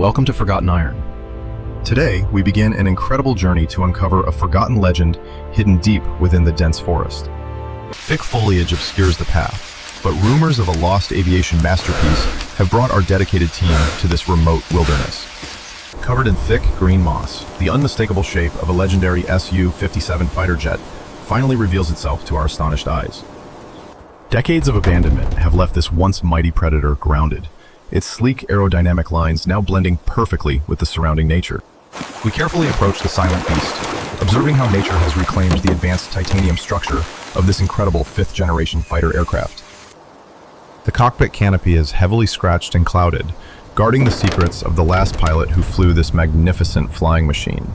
Welcome to Forgotten Iron. Today, we begin an incredible journey to uncover a forgotten legend hidden deep within the dense forest. Thick foliage obscures the path, but rumors of a lost aviation masterpiece have brought our dedicated team to this remote wilderness. Covered in thick green moss, the unmistakable shape of a legendary Su-57 fighter jet finally reveals itself to our astonished eyes. Decades of abandonment have left this once mighty predator grounded, its sleek aerodynamic lines now blending perfectly with the surrounding nature. We carefully approach the silent beast, observing how nature has reclaimed the advanced titanium structure of this incredible fifth-generation fighter aircraft. The cockpit canopy is heavily scratched and clouded, guarding the secrets of the last pilot who flew this magnificent flying machine.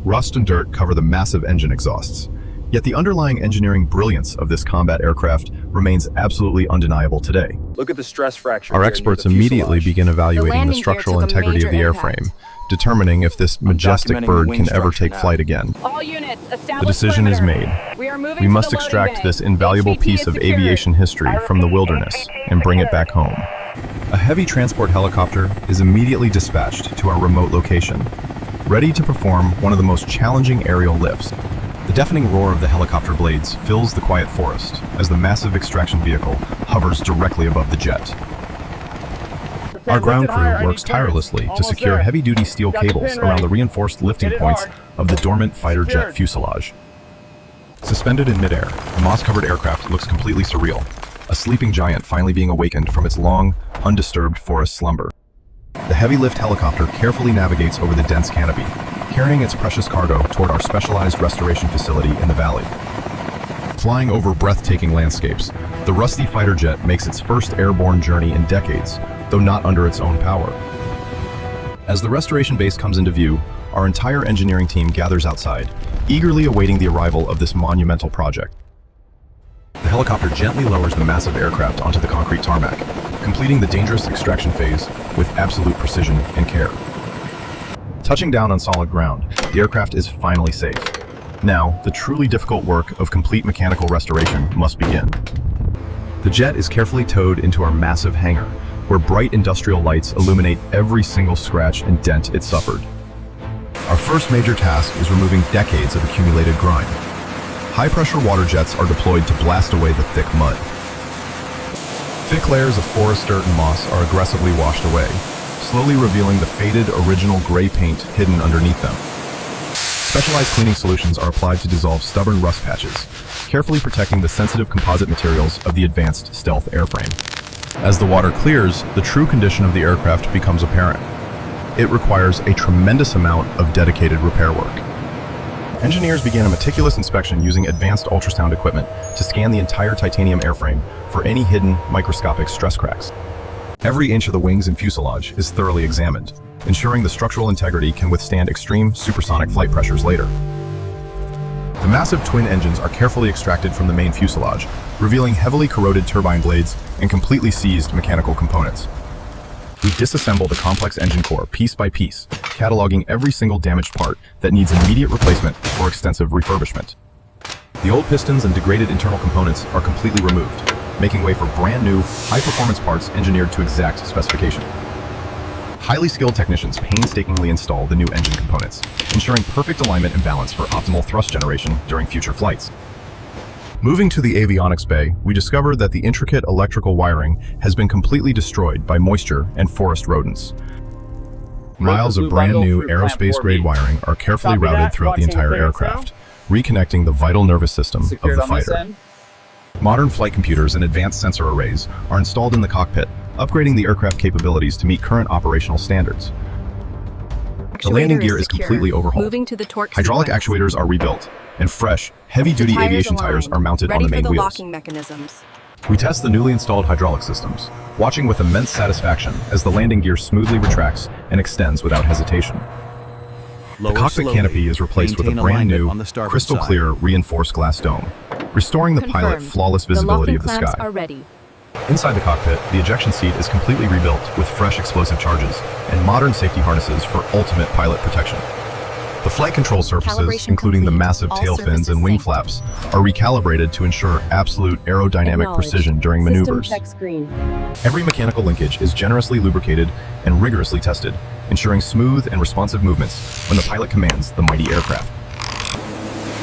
Rust and dirt cover the massive engine exhausts, yet the underlying engineering brilliance of this combat aircraft remains absolutely undeniable today. Look at the stress fracture. Our experts immediately begin evaluating the structural integrity of the airframe, determining if this majestic bird can ever take flight again. All units, the decision is made. We must extract this invaluable piece of aviation history from the wilderness and bring it back home. A heavy transport helicopter is immediately dispatched to our remote location, ready to perform one of the most challenging aerial lifts. The deafening roar of the helicopter blades fills the quiet forest as the massive extraction vehicle hovers directly above the jet. Our ground crew works tirelessly to secure heavy-duty steel cables around the reinforced lifting points of the dormant fighter jet fuselage. Suspended in midair, the moss-covered aircraft looks completely surreal, a sleeping giant finally being awakened from its long, undisturbed forest slumber. The heavy-lift helicopter carefully navigates over the dense canopy, carrying its precious cargo toward our specialized restoration facility in the valley. Flying over breathtaking landscapes, the rusty fighter jet makes its first airborne journey in decades, though not under its own power. As the restoration base comes into view, our entire engineering team gathers outside, eagerly awaiting the arrival of this monumental project. The helicopter gently lowers the massive aircraft onto the concrete tarmac, completing the dangerous extraction phase with absolute precision and care. Touching down on solid ground, the aircraft is finally safe. Now, the truly difficult work of complete mechanical restoration must begin. The jet is carefully towed into our massive hangar, where bright industrial lights illuminate every single scratch and dent it suffered. Our first major task is removing decades of accumulated grime. High-pressure water jets are deployed to blast away the thick mud. Thick layers of forest dirt and moss are aggressively washed away, slowly revealing the faded original gray paint hidden underneath them. Specialized cleaning solutions are applied to dissolve stubborn rust patches, carefully protecting the sensitive composite materials of the advanced stealth airframe. As the water clears, the true condition of the aircraft becomes apparent. It requires a tremendous amount of dedicated repair work. Engineers began a meticulous inspection using advanced ultrasound equipment to scan the entire titanium airframe for any hidden microscopic stress cracks. Every inch of the wings and fuselage is thoroughly examined, ensuring the structural integrity can withstand extreme supersonic flight pressures later. The massive twin engines are carefully extracted from the main fuselage, revealing heavily corroded turbine blades and completely seized mechanical components. We disassemble the complex engine core piece by piece, cataloging every single damaged part that needs immediate replacement or extensive refurbishment. The old pistons and degraded internal components are completely removed, making way for brand new, high-performance parts engineered to exact specification. Highly skilled technicians painstakingly install the new engine components, ensuring perfect alignment and balance for optimal thrust generation during future flights. Moving to the avionics bay, we discover that the intricate electrical wiring has been completely destroyed by moisture and forest rodents. Miles of brand new aerospace-grade wiring are carefully routed throughout the entire aircraft, reconnecting the vital nervous system of the fighter. Modern flight computers and advanced sensor arrays are installed in the cockpit, upgrading the aircraft capabilities to meet current operational standards. The landing gear is completely overhauled. Hydraulic actuators are rebuilt, and fresh, heavy-duty aviation tires are mounted on the main wheels. We test the newly installed hydraulic systems, watching with immense satisfaction as the landing gear smoothly retracts and extends without hesitation. The cockpit canopy is replaced with a brand new, crystal-clear reinforced glass dome, restoring the pilot flawless visibility of the sky. Inside the cockpit, the ejection seat is completely rebuilt with fresh explosive charges and modern safety harnesses for ultimate pilot protection. The flight control surfaces, including the massive tail fins and wing flaps, are recalibrated to ensure absolute aerodynamic precision during maneuvers. Every mechanical linkage is generously lubricated and rigorously tested, ensuring smooth and responsive movements when the pilot commands the mighty aircraft.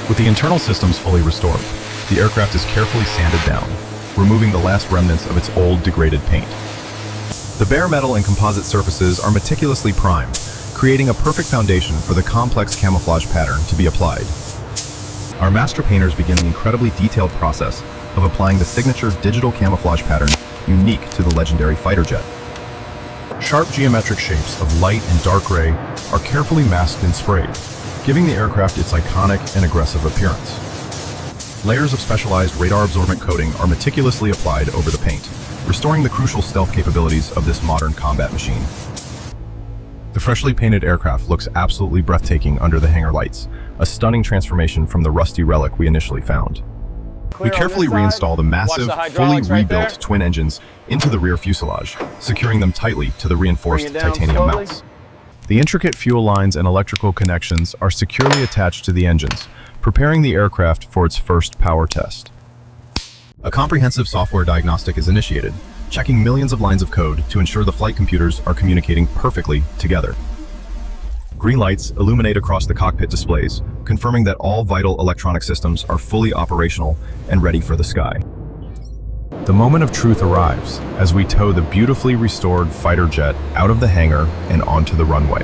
With the internal systems fully restored, the aircraft is carefully sanded down, removing the last remnants of its old, degraded paint. The bare metal and composite surfaces are meticulously primed, creating a perfect foundation for the complex camouflage pattern to be applied. Our master painters begin the incredibly detailed process of applying the signature digital camouflage pattern unique to the legendary fighter jet. Sharp geometric shapes of light and dark gray are carefully masked and sprayed, giving the aircraft its iconic and aggressive appearance. Layers of specialized radar-absorbent coating are meticulously applied over the paint, restoring the crucial stealth capabilities of this modern combat machine. The freshly painted aircraft looks absolutely breathtaking under the hangar lights, a stunning transformation from the rusty relic we initially found. We carefully reinstall the massive, fully rebuilt twin engines into the rear fuselage, securing them tightly to the reinforced titanium mounts. The intricate fuel lines and electrical connections are securely attached to the engines, preparing the aircraft for its first power test. A comprehensive software diagnostic is initiated, checking millions of lines of code to ensure the flight computers are communicating perfectly together. Green lights illuminate across the cockpit displays, confirming that all vital electronic systems are fully operational and ready for the sky. The moment of truth arrives as we tow the beautifully restored fighter jet out of the hangar and onto the runway.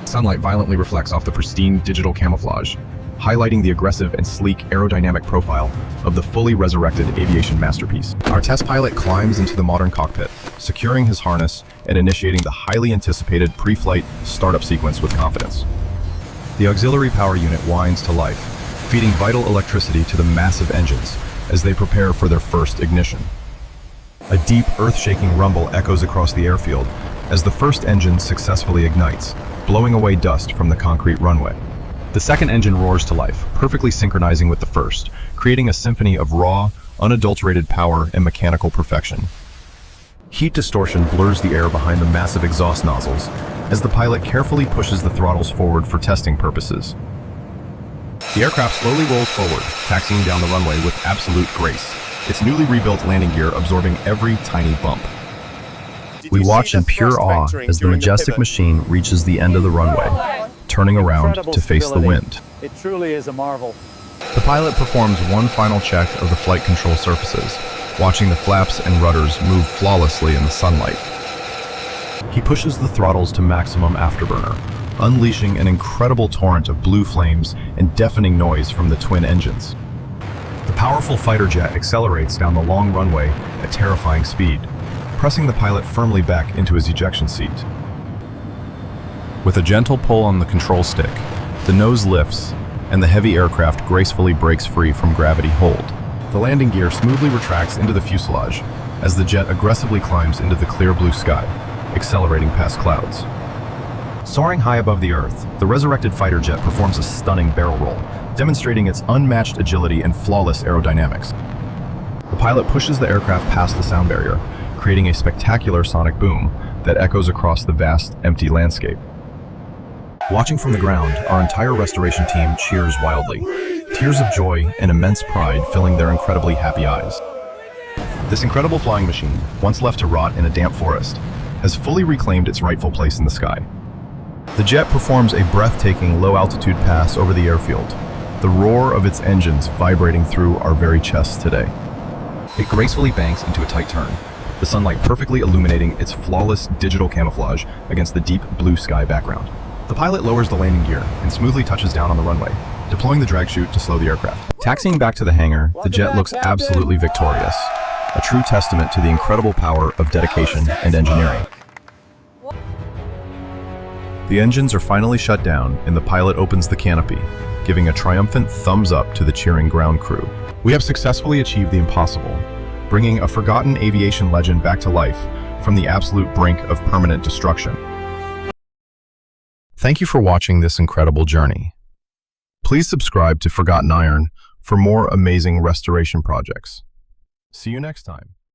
Sunlight violently reflects off the pristine digital camouflage, highlighting the aggressive and sleek aerodynamic profile of the fully resurrected aviation masterpiece. Our test pilot climbs into the modern cockpit, securing his harness and initiating the highly anticipated pre-flight startup sequence with confidence. The auxiliary power unit winds to life, feeding vital electricity to the massive engines as they prepare for their first ignition. A deep, earth-shaking rumble echoes across the airfield as the first engine successfully ignites, blowing away dust from the concrete runway. The second engine roars to life, perfectly synchronizing with the first, creating a symphony of raw, unadulterated power and mechanical perfection. Heat distortion blurs the air behind the massive exhaust nozzles as the pilot carefully pushes the throttles forward for testing purposes. The aircraft slowly rolls forward, taxiing down the runway with absolute grace, its newly rebuilt landing gear absorbing every tiny bump. We watch in pure awe as the majestic machine reaches the end of the runway, turning around to face the wind. It truly is a marvel. The pilot performs one final check of the flight control surfaces, watching the flaps and rudders move flawlessly in the sunlight. He pushes the throttles to maximum afterburner, unleashing an incredible torrent of blue flames and deafening noise from the twin engines. The powerful fighter jet accelerates down the long runway at terrifying speed, pressing the pilot firmly back into his ejection seat. With a gentle pull on the control stick, the nose lifts, and the heavy aircraft gracefully breaks free from gravity hold. The landing gear smoothly retracts into the fuselage as the jet aggressively climbs into the clear blue sky, accelerating past clouds. Soaring high above the Earth, the resurrected fighter jet performs a stunning barrel roll, demonstrating its unmatched agility and flawless aerodynamics. The pilot pushes the aircraft past the sound barrier, creating a spectacular sonic boom that echoes across the vast, empty landscape. Watching from the ground, our entire restoration team cheers wildly, tears of joy and immense pride filling their incredibly happy eyes. This incredible flying machine, once left to rot in a damp forest, has fully reclaimed its rightful place in the sky. The jet performs a breathtaking low-altitude pass over the airfield, the roar of its engines vibrating through our very chests today. It gracefully banks into a tight turn, the sunlight perfectly illuminating its flawless digital camouflage against the deep blue sky background. The pilot lowers the landing gear and smoothly touches down on the runway, deploying the drag chute to slow the aircraft. Taxiing back to the hangar, the jet looks absolutely victorious, a true testament to the incredible power of dedication and engineering. The engines are finally shut down and the pilot opens the canopy, giving a triumphant thumbs up to the cheering ground crew. We have successfully achieved the impossible, bringing a forgotten aviation legend back to life from the absolute brink of permanent destruction. Thank you for watching this incredible journey. Please subscribe to Forgotten Iron for more amazing restoration projects. See you next time.